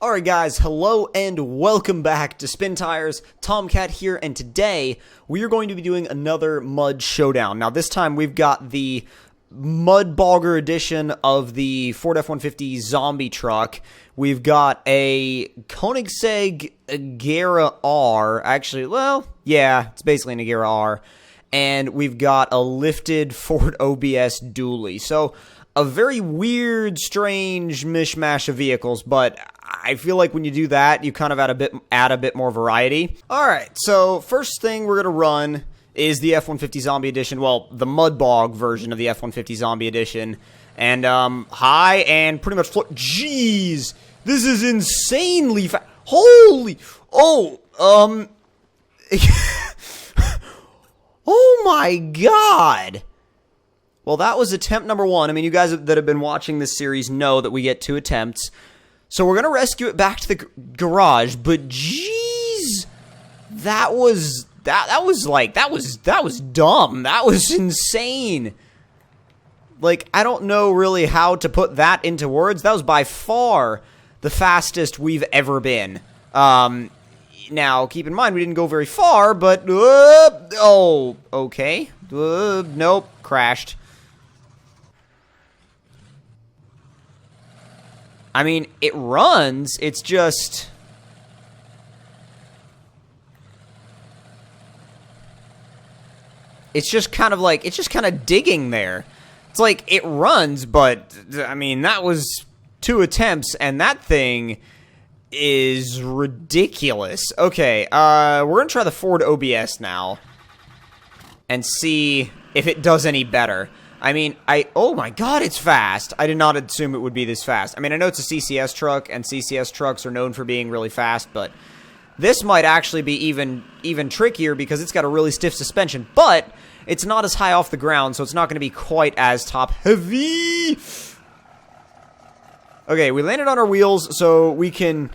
Alright guys, hello and welcome back to Spin Tires. Tomcat here, and today we are going to be doing another Mud Showdown. Now this time we've got the Mud Bogger edition of the Ford F-150 zombie truck. We've got a Koenigsegg Agera R, actually, well, yeah, it's basically an Agera R. And we've got a lifted Ford OBS dually. So, a very weird, strange mishmash of vehicles, but I feel like when you do that, you kind of add a bit more variety. Alright, so first thing we're going to run is the F-150 Zombie Edition, well, the Mud Bog version of the F-150 Zombie Edition. And, high and pretty much jeez, this is insanely fast. Holy, oh my god! Well, that was attempt number one. I mean, you guys that have been watching this series know that we get 2 attempts. So we're going to rescue it back to the garage, but jeez, that was dumb. That was insane. Like, I don't know really how to put that into words. That was by far the fastest we've ever been. Now, keep in mind, we didn't go very far, but, oh, okay. Nope, crashed. I mean, it runs, it's just... It's just kind of like, it's just kind of digging there. It's like, it runs, but, I mean, that was 2 attempts, and that thing is ridiculous. Okay, we're gonna try the Ford OBS now, and see if it does any better. I mean, oh my god, it's fast. I did not assume it would be this fast. I mean, I know it's a CCS truck, and CCS trucks are known for being really fast, but this might actually be even trickier because it's got a really stiff suspension, but it's not as high off the ground, so it's not going to be quite as top heavy. Okay, we landed on our wheels, so we can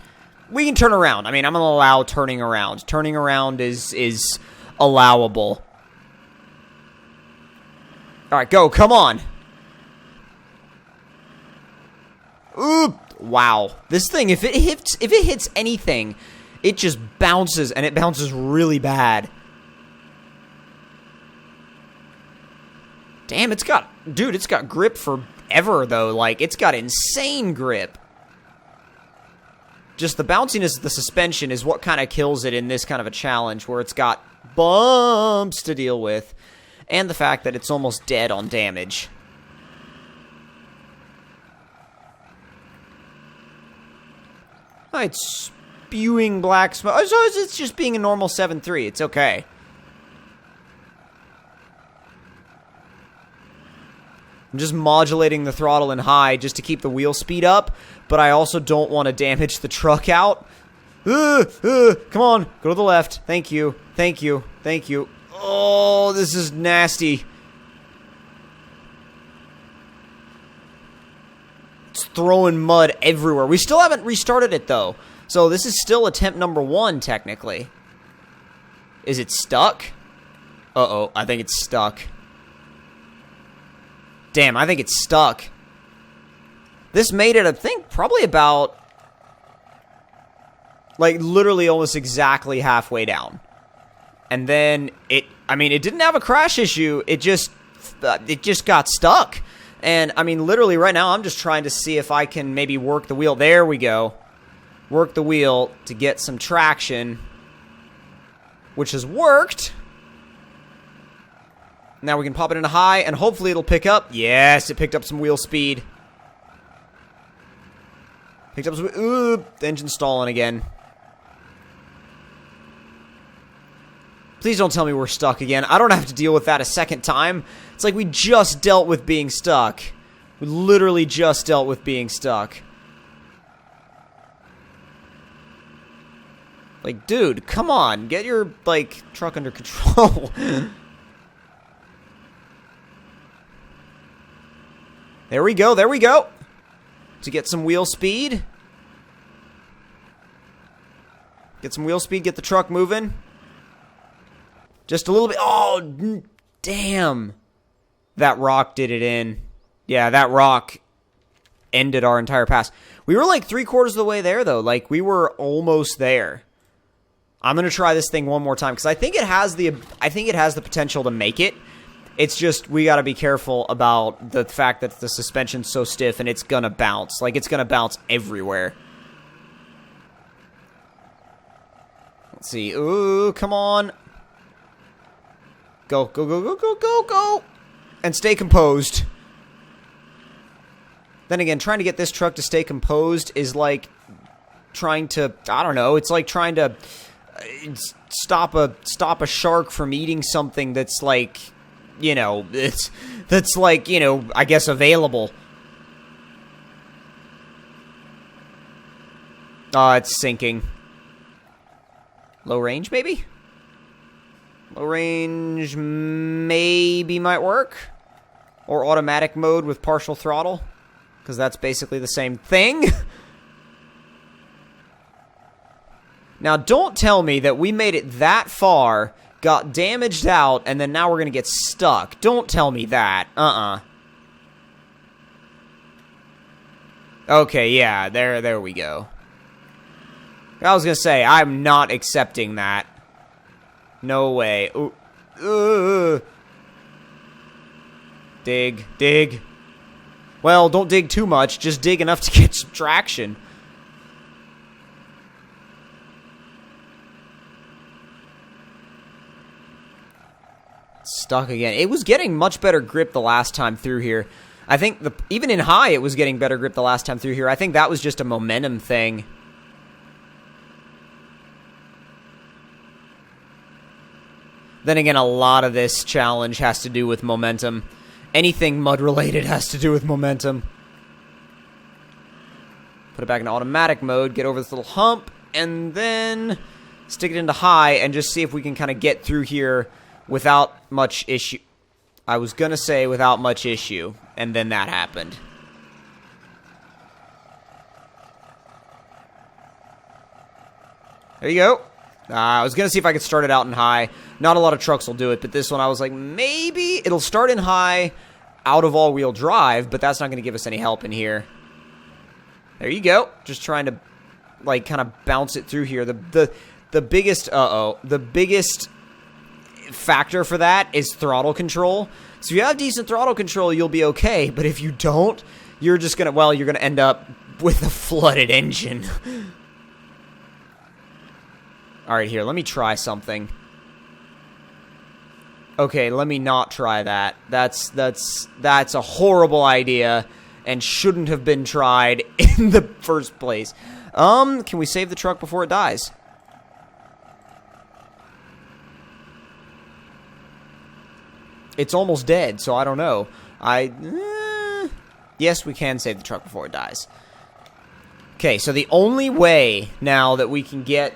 turn around. I mean, I'm going to allow turning around. Turning around is allowable. Alright, go, come on. Ooh, wow. This thing, if it hits anything, it just bounces, and it bounces really bad. Damn, it's got grip forever, though. Like, it's got insane grip. Just the bounciness of the suspension is what kind of kills it in this kind of a challenge, where it's got bumps to deal with. And the fact that it's almost dead on damage. Oh, it's spewing black smoke. So it's just being a normal 7.3. It's okay. I'm just modulating the throttle in high just to keep the wheel speed up, but I also don't want to damage the truck out. Come on, go to the left. Thank you, thank you, thank you. Oh, this is nasty. It's throwing mud everywhere. We still haven't restarted it, though. So this is still attempt number 1, technically. Is it stuck? Uh-oh, I think it's stuck. Damn, I think it's stuck. This made it, I think, probably about... like, literally almost exactly halfway down. And then it didn't have a crash issue. It just got stuck. And I mean, literally right now, I'm just trying to see if I can maybe work the wheel. There we go. Work the wheel to get some traction, which has worked. Now we can pop it into high, and hopefully it'll pick up. Yes, it picked up some wheel speed. Picked up some... Ooh, the engine's stalling again. Please don't tell me we're stuck again. I don't have to deal with that a second time. It's like we just dealt with being stuck. We literally just dealt with being stuck. Like, dude, come on. Get your, like, truck under control. There we go, there we go. To get some wheel speed. Get some wheel speed, get the truck moving. Just a little bit. Oh, damn. That rock did it in. Yeah, that rock ended our entire pass. We were like 3/4 of the way there, though. Like, we were almost there. I'm going to try this thing one more time, because I think it has the potential to make it. It's just, we got to be careful about the fact that the suspension's so stiff, and it's going to bounce. Like, it's going to bounce everywhere. Let's see. Ooh, come on. Go, go, go, go, go, go, go. And stay composed. Then again, trying to get this truck to stay composed is like trying to, I don't know, it's like trying to stop a shark from eating something that's like, you know, that's like, you know, I guess available. It's sinking. Low range, maybe? Low range maybe might work. Or automatic mode with partial throttle. Because that's basically the same thing. Now, don't tell me that we made it that far, got damaged out, and then now we're going to get stuck. Don't tell me that. Okay, yeah, there we go. I was going to say, I'm not accepting that. No way. Ooh. Dig, dig. Well, don't dig too much, just dig enough to get some traction. Stuck again. It was getting much better grip the last time through here. I think even in high, it was getting better grip the last time through here. I think that was just a momentum thing. Then again, a lot of this challenge has to do with momentum. Anything mud-related has to do with momentum. Put it back in automatic mode, get over this little hump, and then stick it into high and just see if we can kind of get through here without much issue. I was going to say without much issue, and then that happened. There you go. I was going to see if I could start it out in high. Not a lot of trucks will do it, but this one I was like, maybe it'll start in high out of all-wheel drive, but that's not going to give us any help in here. There you go. Just trying to, like, kind of bounce it through here. The biggest, the biggest factor for that is throttle control. So if you have decent throttle control, you'll be okay, but if you don't, you're just going to, well, you're going to end up with a flooded engine. Alright, here, let me try something. Okay, let me not try that. That's a horrible idea and shouldn't have been tried in the first place. Can we save the truck before it dies? It's almost dead, so I don't know. Yes, we can save the truck before it dies. Okay, so the only way now that we can get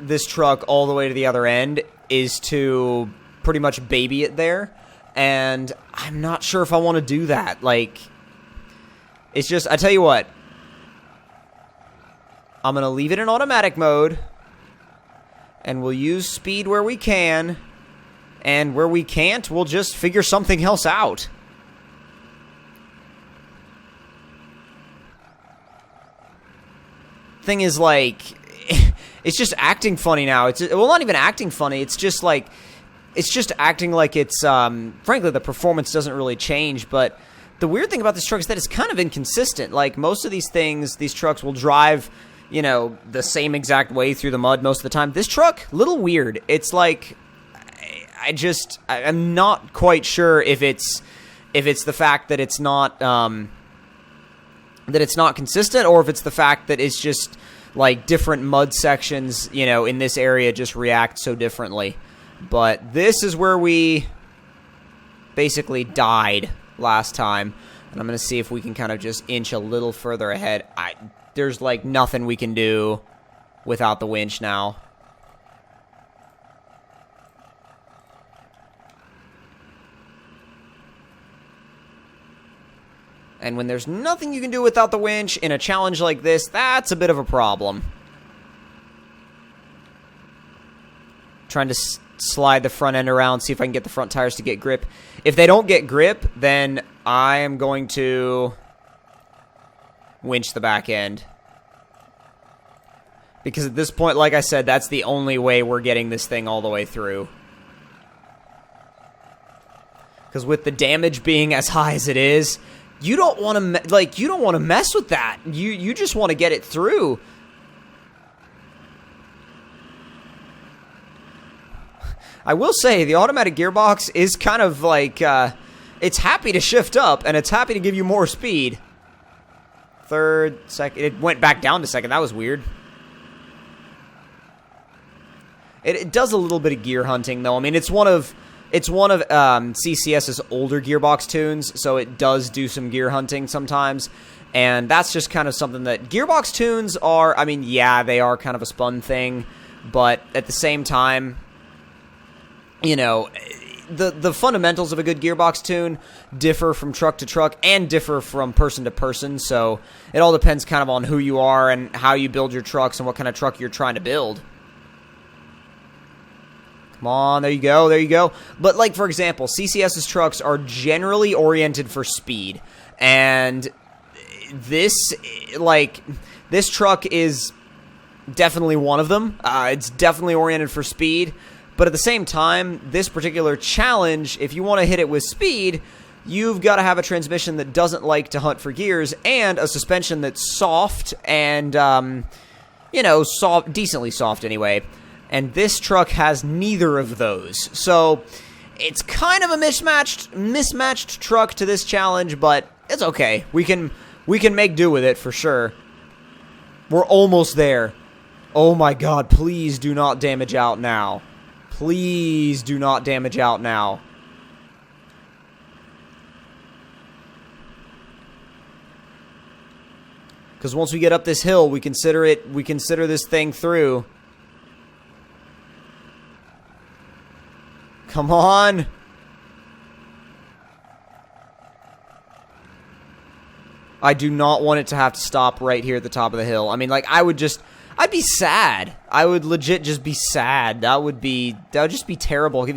this truck all the way to the other end is to pretty much baby it there, and I'm not sure if I want to do that. Like, it's just, I tell you what, I'm gonna leave it in automatic mode, and we'll use speed where we can, and where we can't, we'll just figure something else out. Thing is, like, it's just acting funny now. It's, well, not even acting funny. It's just like, it's just acting like it's, frankly, the performance doesn't really change. But the weird thing about this truck is that it's kind of inconsistent. Like, most of these things, these trucks will drive, you know, the same exact way through the mud most of the time. This truck, little weird. It's like, I'm not quite sure if it's the fact that it's not, consistent, or if it's the fact that it's just, like, different mud sections, you know, in this area just react so differently. But this is where we basically died last time. And I'm going to see if we can kind of just inch a little further ahead. There's, like, nothing we can do without the winch now. And when there's nothing you can do without the winch in a challenge like this, that's a bit of a problem. Trying to slide the front end around, see if I can get the front tires to get grip. If they don't get grip, then I am going to winch the back end. Because at this point, like I said, that's the only way we're getting this thing all the way through. Because with the damage being as high as it is, you don't want to you don't want to mess with that. You just want to get it through. I will say the automatic gearbox is kind of like it's happy to shift up and it's happy to give you more speed. Third, second, it went back down to second. That was weird. It does a little bit of gear hunting, though. I mean, it's one of CCS's older gearbox tunes, so it does do some gear hunting sometimes. And that's just kind of something that gearbox tunes are. I mean, yeah, they are kind of a spun thing, but at the same time, you know, the fundamentals of a good gearbox tune differ from truck to truck and differ from person to person. So it all depends kind of on who you are and how you build your trucks and what kind of truck you're trying to build. Come on, there you go, there you go. But, like, for example, CCS's trucks are generally oriented for speed. And this truck is definitely one of them. It's definitely oriented for speed. But at the same time, this particular challenge, if you want to hit it with speed, you've got to have a transmission that doesn't like to hunt for gears and a suspension that's soft and, you know, decently soft anyway. And this truck has neither of those. So it's kind of a mismatched truck to this challenge, but it's okay. We can make do with it for sure. We're almost there. Oh my god, please do not damage out now. Please do not damage out now. Because once we get up this hill, we consider this thing through. Come on. I do not want it to have to stop right here at the top of the hill. I mean, like, I'd be sad. I would legit just be sad. That would just be terrible.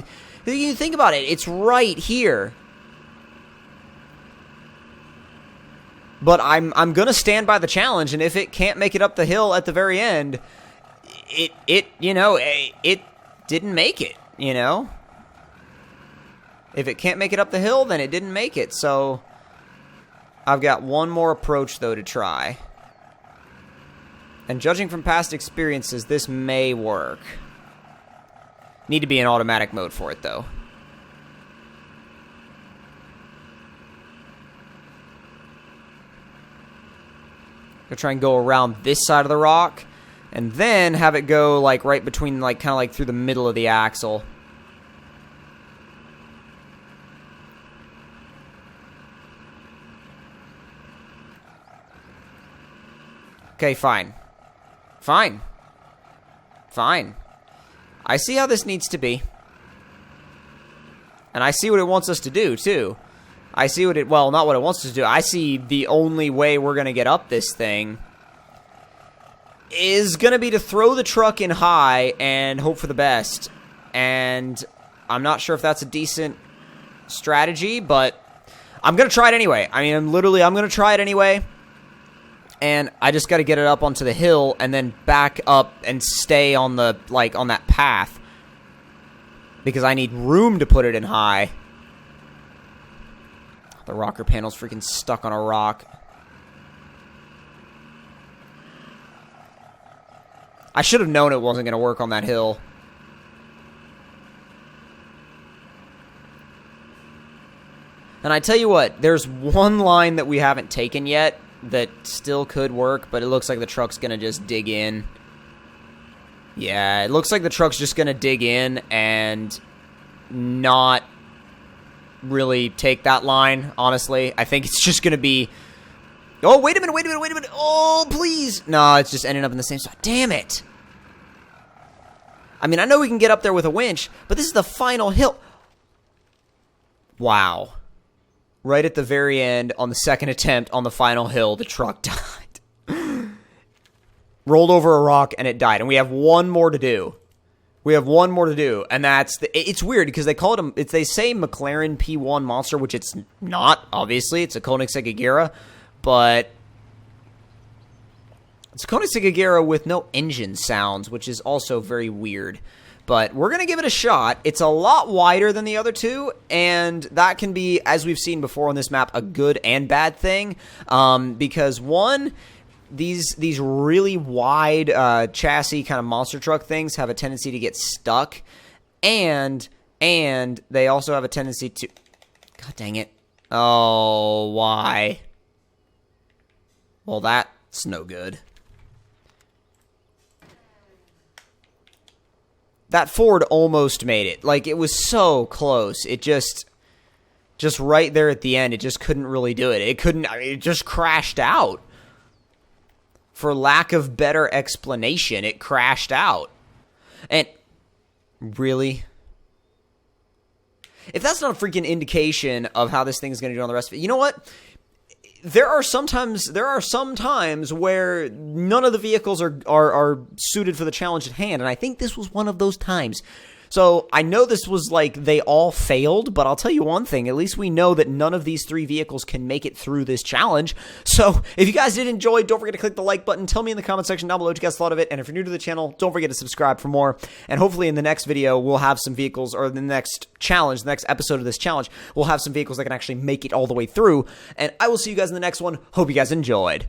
You think about it, it's right here. But I'm gonna stand by the challenge, and if it can't make it up the hill at the very end, it didn't make it, you know? If it can't make it up the hill, then it didn't make it. So I've got one more approach, though, to try. And judging from past experiences, this may work. Need to be in automatic mode for it, though. Gonna try and go around this side of the rock, and then have it go, like, right between, like, kind of like through the middle of the axle. Okay, fine. Fine. Fine. I see how this needs to be. And I see what it wants us to do, too. I see what it... Well, not what it wants us to do. I see the only way we're going to get up this thing is going to be to throw the truck in high and hope for the best. And I'm not sure if that's a decent strategy, but I'm going to try it anyway. I mean, I'm going to try it anyway. And I just got to get it up onto the hill and then back up and stay on the, like, on that path. Because I need room to put it in high. The rocker panel's freaking stuck on a rock. I should have known it wasn't going to work on that hill. And I tell you what, there's one line that we haven't taken yet that still could work, but it looks like the truck's gonna just dig in. Yeah, it looks like the truck's just gonna dig in and not really take that line, honestly. I think it's just gonna be... Oh, wait a minute, wait a minute, wait a minute. Oh, please. No, it's just ending up in the same spot. Damn it. I mean, I know we can get up there with a winch, but this is the final hill. Wow. Right at the very end, on the second attempt on the final hill, the truck died. Rolled over a rock, and it died. And we have one more to do. We have one more to do, and that's... It's weird, because they call it... They say McLaren P1 monster, which it's not, obviously. It's a Koenigsegg Agera, but... It's a Koenigsegg with no engine sounds, which is also very weird. But we're going to give it a shot. It's a lot wider than the other two, and that can be, as we've seen before on this map, a good and bad thing. Because, one, these really wide chassis kind of monster truck things have a tendency to get stuck. And they also have a tendency to... God dang it. Oh, why? Well, that's no good. That Ford almost made it. Like, it was so close. It just right there at the end, it just couldn't really do it. It just crashed out. For lack of better explanation, it crashed out. And, really? If that's not a freaking indication of how this thing is going to do on the rest of it, you know what? There are some times where none of the vehicles are suited for the challenge at hand, and I think this was one of those times. So, I know this was like they all failed, but I'll tell you one thing, at least we know that none of these three vehicles can make it through this challenge. So, if you guys did enjoy, don't forget to click the like button, tell me in the comment section down below what you guys thought of it, and if you're new to the channel, don't forget to subscribe for more, and hopefully in the next video, we'll have some vehicles, or the next challenge, the next episode of this challenge, we'll have some vehicles that can actually make it all the way through, and I will see you guys in the next one. Hope you guys enjoyed.